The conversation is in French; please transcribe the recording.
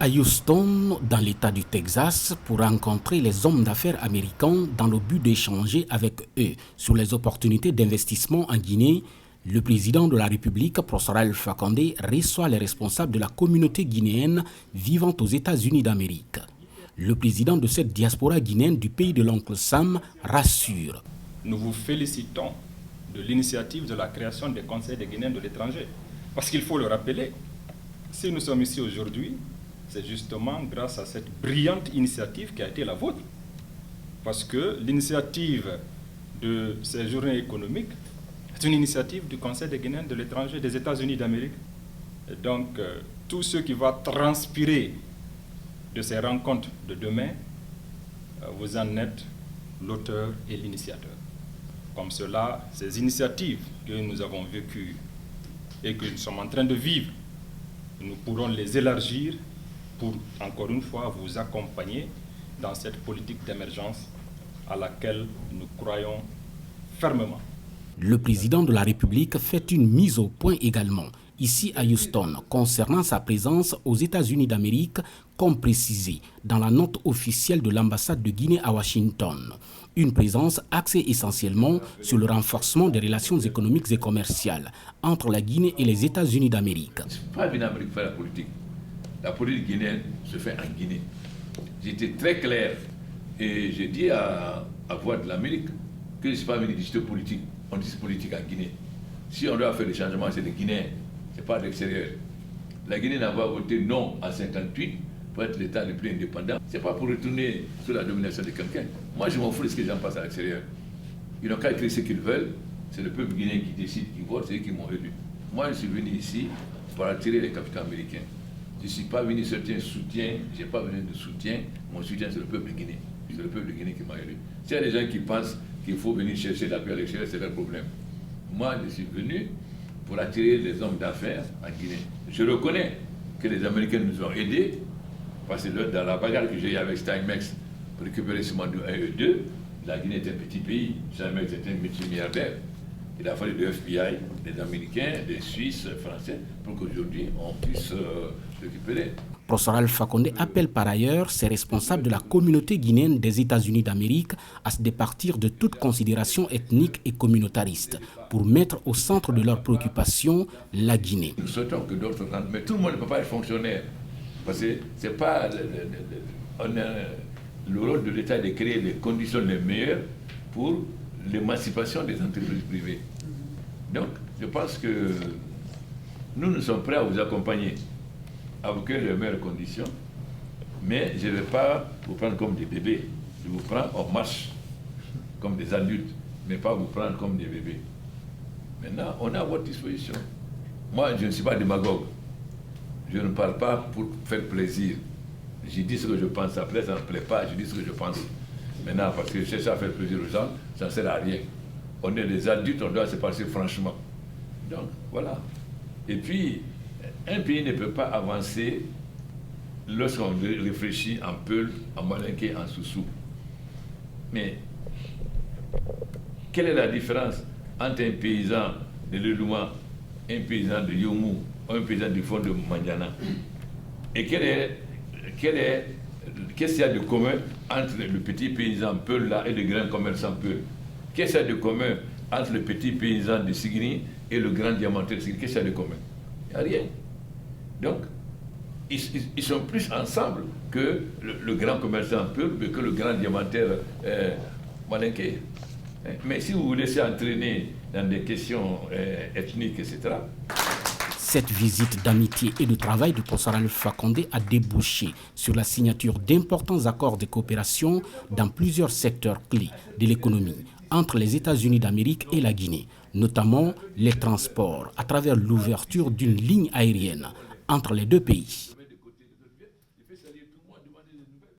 À Houston, dans l'État du Texas, pour rencontrer les hommes d'affaires américains dans le but d'échanger avec eux sur les opportunités d'investissement en Guinée, le président de la République, Professeur Alpha Condé, reçoit les responsables de la communauté guinéenne vivant aux États-Unis d'Amérique. Le président de cette diaspora guinéenne du pays de l'oncle Sam rassure. Nous vous félicitons de l'initiative de la création des conseils des Guinéens de l'étranger. Parce qu'il faut le rappeler, si nous sommes ici aujourd'hui, c'est justement grâce à cette brillante initiative qui a été la vôtre. Parce que l'initiative de ces journées économiques est une initiative du Conseil des Guinéens de l'étranger des États-Unis d'Amérique. Et donc, tout ce qui va transpirer de ces rencontres de demain, vous en êtes l'auteur et l'initiateur. Comme cela, ces initiatives que nous avons vécues et que nous sommes en train de vivre, nous pourrons les élargir pour, encore une fois, vous accompagner dans cette politique d'émergence à laquelle nous croyons fermement. Le président de la République fait une mise au point également, ici à Houston, concernant sa présence aux États-Unis d'Amérique, comme précisé dans la note officielle de l'ambassade de Guinée à Washington. Une présence axée essentiellement sur le renforcement des relations économiques et commerciales entre la Guinée et les États-Unis d'Amérique. Je ne suis pas venu en Amérique faire la politique. La politique guinéenne se fait en Guinée. J'étais très clair et j'ai dit à Voix de l'Amérique que je ne suis pas venu discuter politique. On dit politique en Guinée. Si on doit faire des changements, c'est les Guinéens, ce n'est pas l'extérieur. La Guinée n'a pas voté non en 1958 pour être l'État le plus indépendant. Ce n'est pas pour retourner sous la domination de quelqu'un. Moi, je m'en fous de ce que les gens passent à l'extérieur. Ils n'ont qu'à écrire ce qu'ils veulent. C'est le peuple guinéen qui décide, qui vote, c'est eux qui m'ont élu. Moi, je suis venu ici pour attirer les capitaux américains. Je ne suis pas venu chercher un soutien, je n'ai pas besoin de soutien. Mon soutien, c'est le peuple guinéen. C'est le peuple guinéen qui m'a élu. S'il y a des gens qui pensent qu'il faut venir chercher la paix à l'extérieur, c'est leur problème. Moi, je suis venu pour attirer les hommes d'affaires en Guinée. Je reconnais que les Américains nous ont aidés, parce que dans la bagarre que j'ai eue avec Steinmex pour récupérer ce mandat 1 et 2, la Guinée est un petit pays, Steinmex est un multimilliardaire. Il a fallu le FBI, des Américains, des Suisses, Français, pour qu'aujourd'hui on puisse récupérer. Professeur Alpha Condé appelle par ailleurs ses responsables de la communauté guinéenne des États-Unis d'Amérique à se départir de toute considération ethnique et communautariste pour mettre au centre de leurs préoccupations la Guinée. Nous souhaitons que d'autres rentrent, mais tout le monde ne peut pas être fonctionnaire. Parce que ce n'est pas le rôle de l'État de créer les conditions les meilleures pour l'émancipation des entreprises privées. Donc, je pense que nous sommes prêts à vous accompagner, à vous créer les meilleures conditions, mais je ne vais pas vous prendre comme des bébés. Je vous prends en marche, comme des adultes, mais pas vous prendre comme des bébés. Maintenant, on est à votre disposition. Moi, je ne suis pas démagogue. Je ne parle pas pour faire plaisir. Je dis ce que je pense. Après, ça ne me plaît pas, je dis ce que je pense. Maintenant, parce que chercher à faire plaisir aux gens, ça ne sert à rien. On est des adultes, on doit se passer franchement. Donc, voilà. Et puis, un pays ne peut pas avancer lorsqu'on réfléchit en peul, en malinqué, en sous-sous. Mais, quelle est la différence entre un paysan de Lelouma, un paysan de Youmou, ou un paysan du fond de Mandiana? Et qu'est-ce qu'il y a de commun entre le petit paysan Peul là et le grand commerçant Peul? Qu'est-ce qu'il y a de commun entre le petit paysan de Sigri et le grand diamantaire de Sigri? Qu'est-ce qu'il y a de commun? Il n'y a rien. Donc, ils sont plus ensemble que le grand commerçant Peul, que le grand diamantaire Malinké. Mais si vous vous laissez entraîner dans des questions ethniques, etc., cette visite d'amitié et de travail du professeur Alpha Condé a débouché sur la signature d'importants accords de coopération dans plusieurs secteurs clés de l'économie entre les États-Unis d'Amérique et la Guinée, notamment les transports à travers l'ouverture d'une ligne aérienne entre les deux pays.